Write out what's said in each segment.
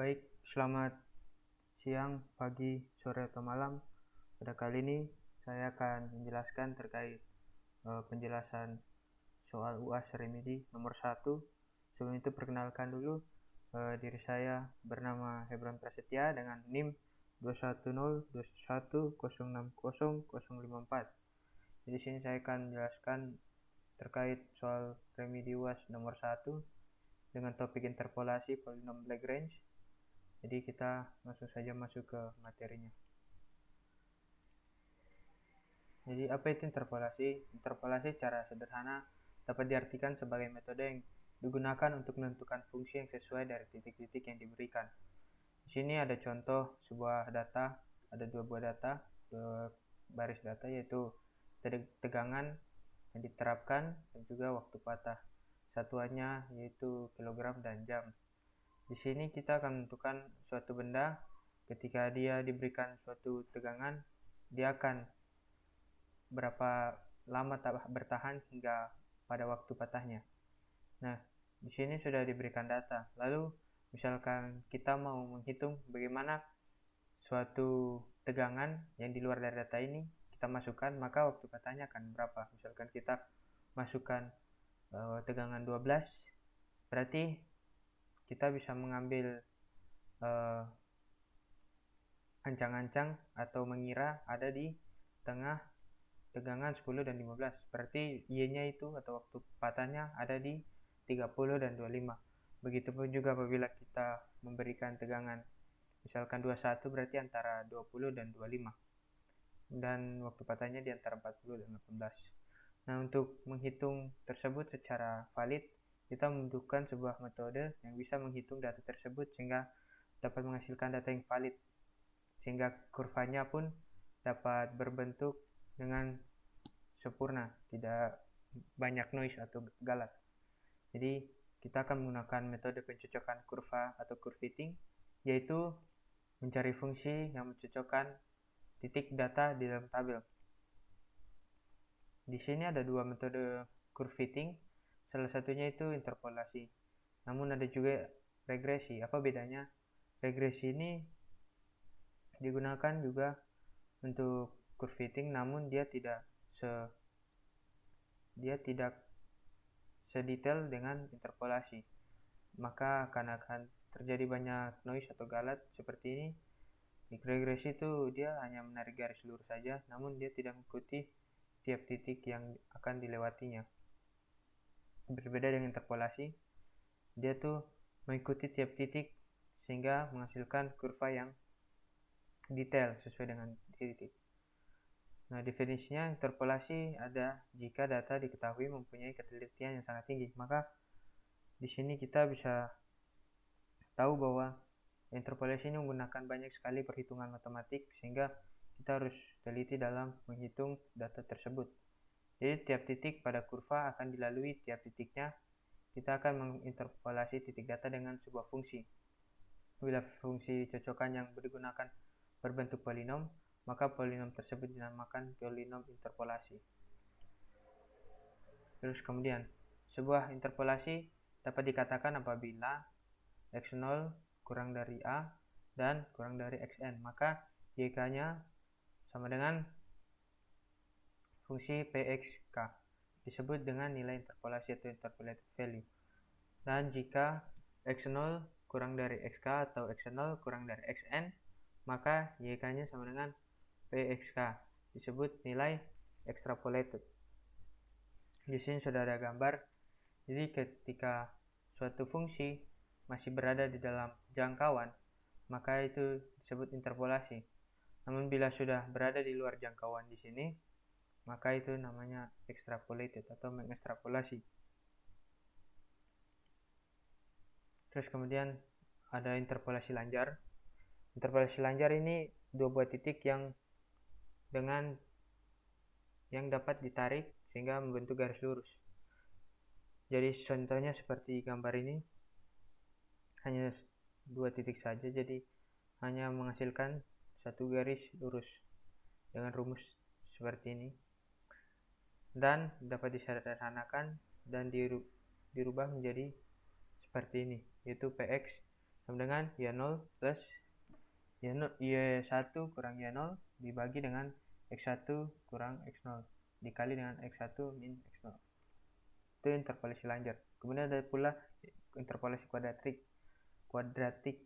Baik, selamat siang, pagi, sore, atau malam. Pada kali ini saya akan menjelaskan terkait penjelasan soal UAS Remedi nomor 1. Sebelum itu perkenalkan dulu, diri saya bernama Hebron Prasetya dengan NIM 21021060054. Di sini saya akan menjelaskan terkait soal remedi UAS nomor 1 dengan topik interpolasi polinom Lagrange. Jadi kita langsung saja masuk ke materinya. Jadi apa itu interpolasi? Interpolasi secara sederhana dapat diartikan sebagai metode yang digunakan untuk menentukan fungsi yang sesuai dari titik-titik yang diberikan. Di sini ada contoh sebuah data, ada dua baris data, yaitu tegangan yang diterapkan dan juga waktu patah. Satuannya yaitu kilogram dan jam. Di sini kita akan menentukan suatu benda ketika dia diberikan suatu tegangan, dia akan berapa lama bertahan hingga pada waktu patahnya. Nah, di sini sudah diberikan data. Lalu, misalkan kita mau menghitung bagaimana suatu tegangan yang di luar dari data ini kita masukkan, maka waktu patahnya akan berapa. Misalkan kita masukkan tegangan 12, berarti kita bisa mengambil ancang-ancang atau mengira ada di tengah tegangan 10 dan 15. Berarti Y-nya itu atau waktu patahnya ada di 30 dan 25. Begitupun juga apabila kita memberikan tegangan misalkan 21, berarti antara 20 dan 25. Dan waktu patahnya di antara 40 dan 18. Nah, untuk menghitung tersebut secara valid, kita membutuhkan sebuah metode yang bisa menghitung data tersebut sehingga dapat menghasilkan data yang valid, sehingga kurvanya pun dapat berbentuk dengan sempurna, tidak banyak noise atau galat. Jadi kita akan menggunakan metode pencocokan kurva atau curve fitting, yaitu mencari fungsi yang mencocokkan titik data di dalam tabel. Di sini ada dua metode curve fitting. Salah satunya itu interpolasi. Namun ada juga regresi. Apa bedanya? Regresi ini digunakan juga untuk curve fitting, namun dia tidak sedetail dengan interpolasi. Maka akan terjadi banyak noise atau galat seperti ini. Di regresi itu dia hanya menarik garis lurus saja, namun dia tidak mengikuti tiap titik yang akan dilewatinya. Berbeda dengan interpolasi, dia tuh mengikuti tiap titik sehingga menghasilkan kurva yang detail sesuai dengan titik. Nah, definisinya interpolasi ada jika data diketahui mempunyai ketelitian yang sangat tinggi. Maka di sini kita bisa tahu bahwa interpolasi ini menggunakan banyak sekali perhitungan matematik sehingga kita harus teliti dalam menghitung data tersebut. Jadi tiap titik pada kurva akan dilalui tiap titiknya. Kita akan menginterpolasi titik data dengan sebuah fungsi. Bila fungsi cocokan yang digunakan berbentuk polinom, maka polinom tersebut dinamakan polinom interpolasi. Terus kemudian, sebuah interpolasi dapat dikatakan apabila x0 kurang dari a dan kurang dari xn, maka YK-nya sama dengan fungsi pxk, disebut dengan nilai interpolasi atau interpolated value. Dan jika x0 kurang dari xk atau x0 kurang dari xn, maka YK-nya sama dengan pxk, disebut nilai extrapolated. Di sini sudah ada gambar. Jadi ketika suatu fungsi masih berada di dalam jangkauan, maka itu disebut interpolasi. Namun bila sudah berada di luar jangkauan di sini, maka itu namanya extrapolated atau mengekstrapolasi. Terus kemudian ada interpolasi lanjar. Interpolasi lanjar ini dua buah titik yang dapat ditarik sehingga membentuk garis lurus. Jadi contohnya seperti gambar ini, hanya dua titik saja, jadi hanya menghasilkan satu garis lurus dengan rumus seperti ini, dan dapat disederhanakan dan dirubah menjadi seperti ini, yaitu px sama dengan Y0 plus Y1 kurang Y0 dibagi dengan X1 kurang X0 dikali dengan X1 min X0. Itu interpolasi Langer. Kemudian ada pula interpolasi kuadratik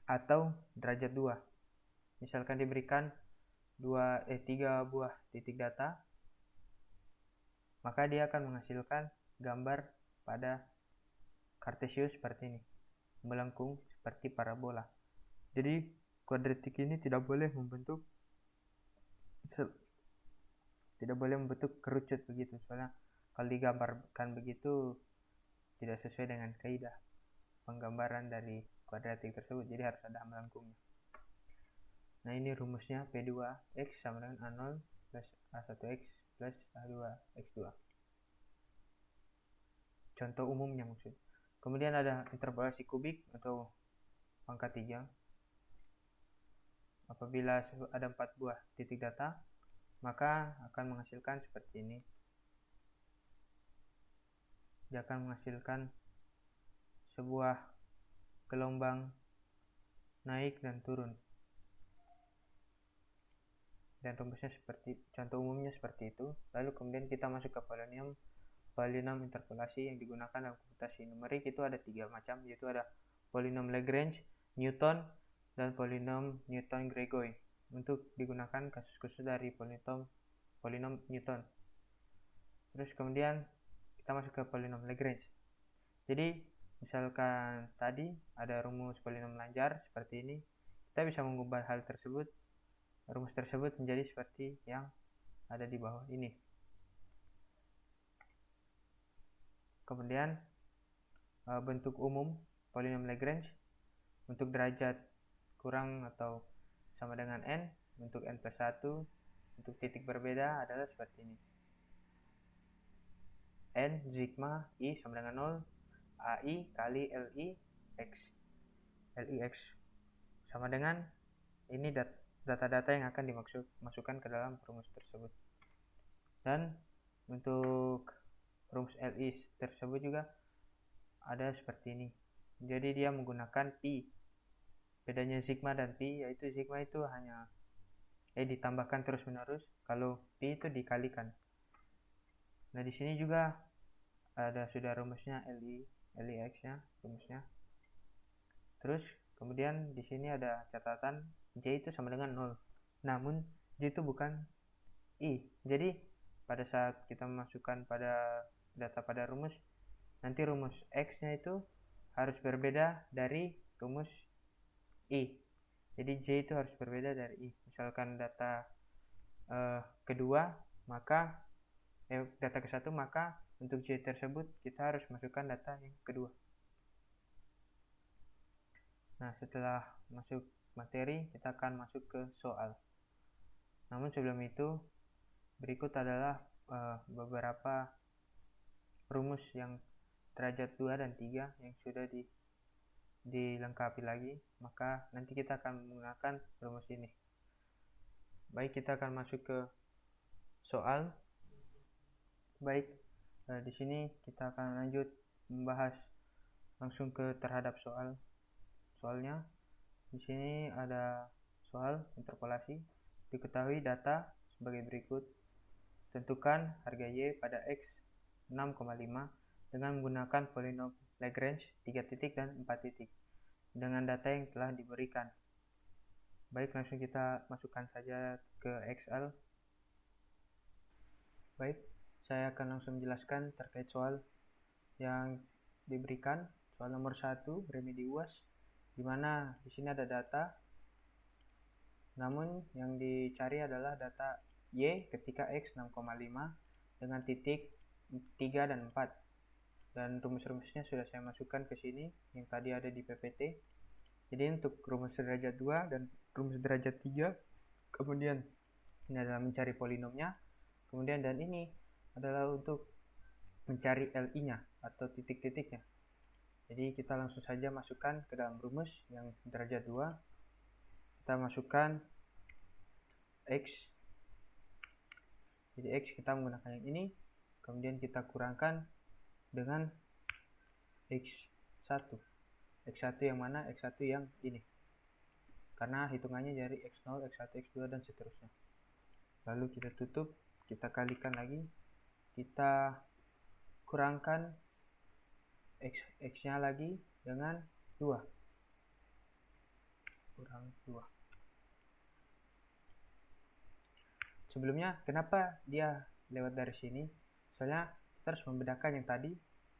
atau derajat 2. Misalkan diberikan 3 buah titik data, maka dia akan menghasilkan gambar pada Cartesius seperti ini, melengkung seperti parabola. Jadi kuadratik ini tidak boleh membentuk kerucut begitu, soalnya kalau digambarkan begitu tidak sesuai dengan kaidah penggambaran dari kuadratik tersebut, jadi harus ada melengkungnya. Nah, ini rumusnya P2X sama dengan A0 plus A1X plus A2X2. Contoh umumnya maksud. Kemudian ada interpolasi kubik atau pangkat 3. Apabila ada 4 buah titik data, maka akan menghasilkan seperti ini. Dia akan menghasilkan sebuah gelombang naik dan turun. Dan rumusnya contoh umumnya seperti itu. Lalu kemudian kita masuk ke polinom interpolasi yang digunakan dalam komputasi numerik. Itu ada 3 macam, yaitu ada polinom Lagrange, Newton, dan polinom Newton-Grigoi. Untuk digunakan kasus khusus dari polinom Newton. Terus kemudian kita masuk ke polinom Lagrange. Jadi misalkan tadi ada rumus polinom Langer seperti ini, kita bisa mengubah rumus tersebut menjadi seperti yang ada di bawah ini. Kemudian bentuk umum polinom Lagrange untuk derajat kurang atau sama dengan n, untuk n plus 1, untuk titik berbeda adalah seperti ini. N sigma I sama dengan 0, AI kali LIX sama dengan ini data-data yang akan dimasukkan ke dalam rumus tersebut. Dan untuk rumus LI tersebut juga ada seperti ini. Jadi dia menggunakan pi. Bedanya sigma dan pi yaitu sigma itu hanya ditambahkan terus-menerus, kalau pi itu dikalikan. Nah, di sini juga sudah rumusnya LIX-nya, rumusnya. Terus kemudian di sini ada catatan J itu sama dengan 0. Namun J itu bukan I. Jadi pada saat kita memasukkan pada data pada rumus, nanti rumus X-nya itu harus berbeda dari rumus I. Jadi J itu harus berbeda dari I. Misalkan data kedua, maka data ke-1, maka untuk J tersebut kita harus masukkan data yang kedua. Nah, setelah masuk materi, kita akan masuk ke soal. Namun sebelum itu, berikut adalah beberapa rumus yang derajat 2 dan 3 yang sudah dilengkapi lagi. Maka nanti kita akan menggunakan rumus ini. Baik, kita akan masuk ke soal. Baik, di sini kita akan lanjut membahas langsung ke terhadap soalnya. Di sini ada soal interpolasi. Diketahui data sebagai berikut. Tentukan harga Y pada X 6,5 dengan menggunakan polinom Lagrange 3 titik dan 4 titik dengan data yang telah diberikan. Baik, langsung kita masukkan saja ke Excel. Baik, saya akan langsung menjelaskan terkait soal yang diberikan. Soal nomor 1, remedi UAS, di mana di sini ada data, namun yang dicari adalah data Y ketika X 6,5 dengan titik 3 dan 4. Dan rumus-rumusnya sudah saya masukkan ke sini, yang tadi ada di PPT. Jadi untuk rumus derajat 2 dan rumus derajat 3, kemudian ini adalah mencari polinomnya, kemudian dan ini adalah untuk mencari LI-nya atau titik-titiknya. Jadi kita langsung saja masukkan ke dalam rumus yang derajat 2. Kita masukkan X. Jadi X kita menggunakan yang ini. Kemudian kita kurangkan dengan X1. X1 yang mana? X1 yang ini. Karena hitungannya dari X0, X1, X2, dan seterusnya. Lalu kita tutup, kita kalikan lagi, kita kurangkan X-nya lagi dengan 2. Kurang 2. Sebelumnya, kenapa dia lewat dari sini? Soalnya kita harus membedakan yang tadi,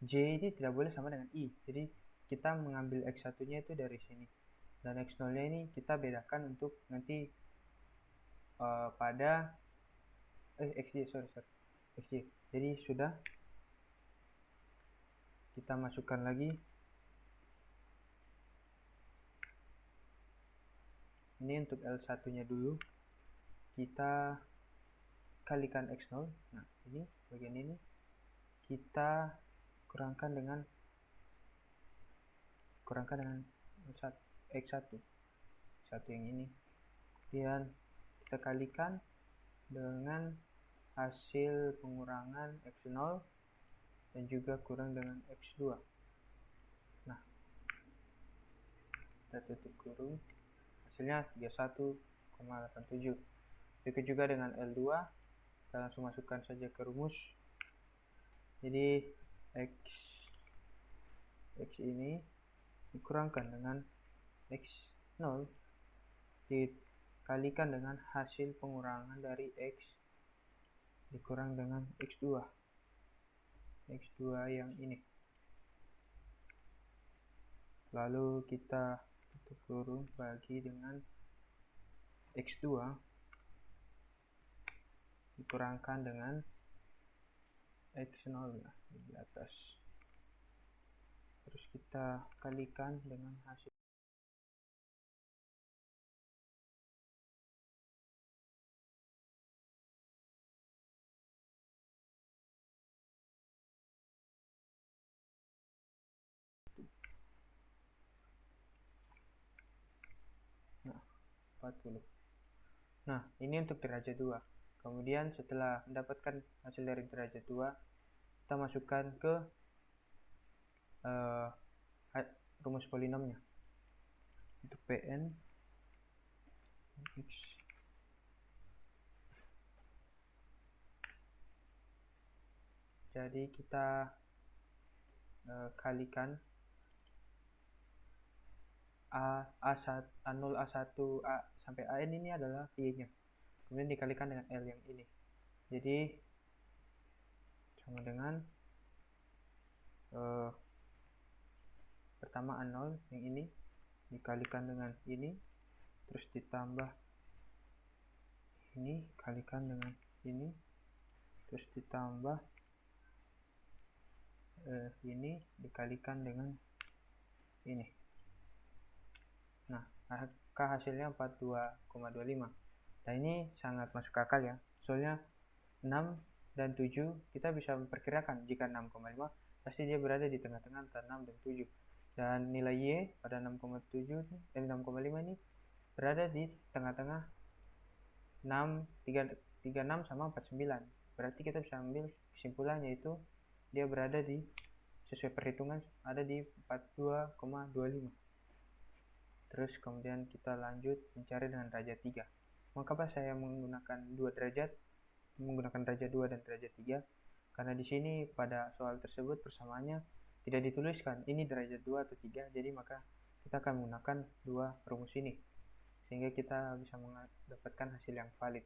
J ini tidak boleh sama dengan I. Jadi kita mengambil X1-nya itu dari sini. Dan X0-nya ini kita bedakan untuk nanti pada XY, XY. Jadi sudah, kita masukkan lagi. Ini untuk L1-nya dulu. Kita kalikan X0. Nah, ini bagian ini kita kurangkan dengan X1 yang ini. Kemudian kita kalikan dengan hasil pengurangan X0 dan juga kurang dengan X2. Nah, kita tutup kurung, hasilnya 31,87. Begitu juga dengan L2, kita langsung masukkan saja ke rumus. Jadi X ini dikurangkan dengan X0 dikalikan dengan hasil pengurangan dari X dikurang dengan X2 yang ini. Lalu kita tutup kurung bagi dengan X2 dikurangkan dengan X0 di atas. Terus kita kalikan dengan hasil. Nah, 40. Nah, ini untuk derajat 2. Kemudian setelah mendapatkan hasil dari derajat 2, kita masukkan ke rumus polinomnya. Untuk Pn X jadi kita kalikan A0, A1, A sampai AN ini adalah Y-nya. Kemudian dikalikan dengan L yang ini. Jadi sama dengan pertama A0 yang ini dikalikan dengan ini, terus ditambah ini kalikan dengan ini, terus ditambah ini dikalikan dengan ini. Nah, hasilnya 42,25. Nah, ini sangat masuk akal ya. Soalnya 6 dan 7 kita bisa memperkirakan jika 6,5 pasti dia berada di tengah-tengah antara 6 dan 7. Dan nilai Y pada 6,7 dan 6,5 ini berada di tengah-tengah 36 sama 49. Berarti kita bisa ambil kesimpulan yaitu dia berada di, sesuai perhitungan, ada di 42,25. Terus kemudian kita lanjut mencari dengan derajat 3. Mengapa saya menggunakan menggunakan derajat 2 dan derajat 3? Karena di sini pada soal tersebut persamaannya tidak dituliskan ini derajat 2 atau 3, jadi maka kita akan menggunakan dua rumus ini sehingga kita bisa mendapatkan hasil yang valid.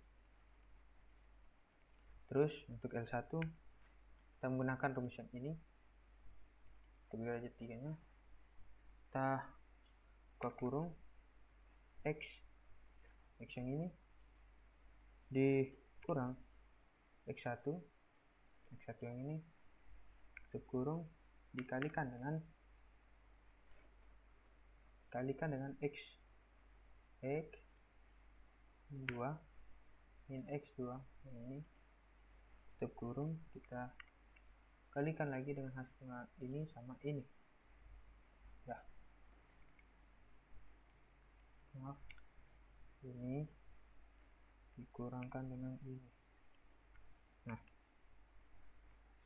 Terus untuk L1 kita menggunakan rumus yang ini. Untuk derajat 3 nya kita buka kurung X yang ini dikurang X1 yang ini tutup kurung dikalikan dengan X 2 min X2 ini tutup kurung, kita kalikan lagi dengan hasil ini sama ini ya. Maaf, ini dikurangkan dengan ini. Nah,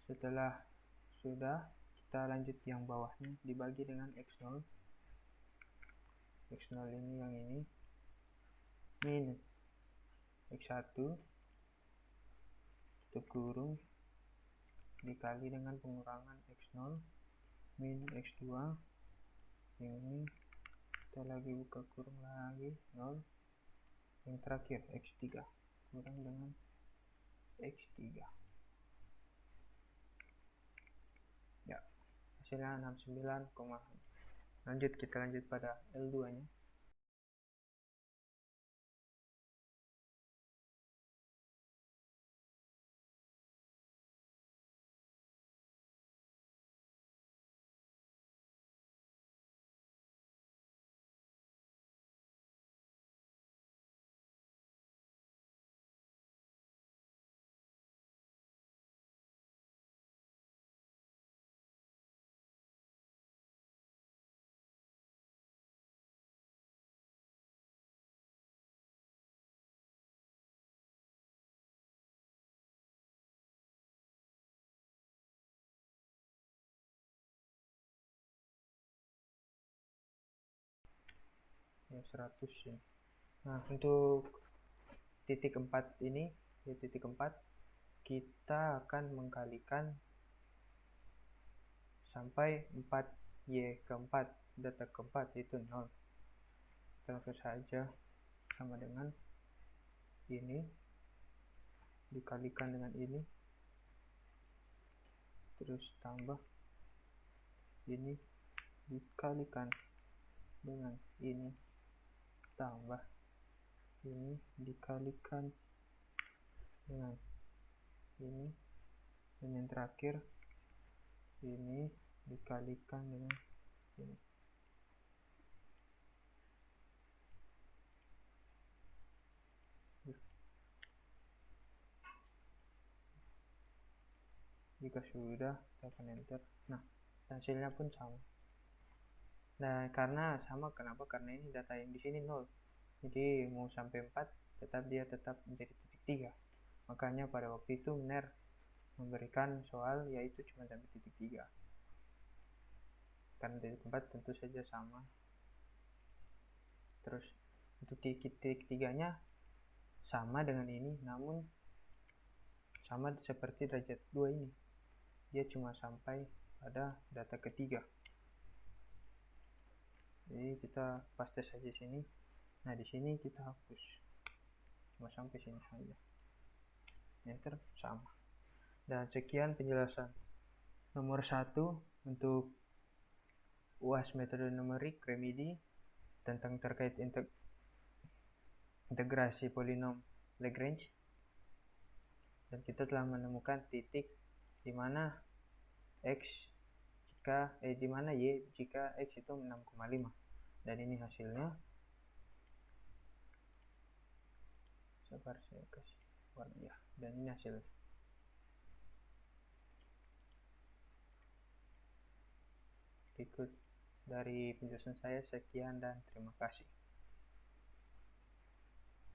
setelah sudah, kita lanjut yang bawahnya dibagi dengan X0 X0 ini yang ini min X1 tutup kurung dikali dengan pengurangan X0 min X2 ini, kita lagi buka kurung lagi 0, yang terakhir X3 kurang dengan X3 ya, hasilnya 69, kita lanjut pada L2 nya. Ya, 100 ya. Nah, untuk titik 4 ini, di titik 4 kita akan mengkalikan sampai 4Y keempat, data keempat itu 0. Kita langsung saja sama dengan ini dikalikan dengan ini, terus tambah ini dikalikan dengan ini, tambah ini dikalikan dengan ini, dan yang terakhir ini dikalikan dengan ini. Jika sudah, kita akan enter. Nah, hasilnya pun sama. Nah, karena sama, kenapa? Karena ini data yang di sini 0. Jadi mau sampai 4, dia tetap menjadi titik 3. Makanya pada waktu itu MER memberikan soal yaitu cuma sampai titik 3. Karena titik 4 tentu saja sama. Terus untuk titik 3-nya sama dengan ini, namun sama seperti derajat 2 ini. Dia cuma sampai pada data ketiga. Jadi kita paste saja sini. Nah, di sini kita hapus. Cuma sampai sini saja. Enter, sama. Dan sekian penjelasan nomor 1 untuk UAS metode numerik remedi tentang terkait integrasi polinom Lagrange. Dan kita telah menemukan titik di mana X di mana Y jika X itu 6,5. Dan ini hasilnya. Sabar, saya kasih warna ya. Dan ini hasilnya. Ikut dari penjelasan saya, sekian dan terima kasih.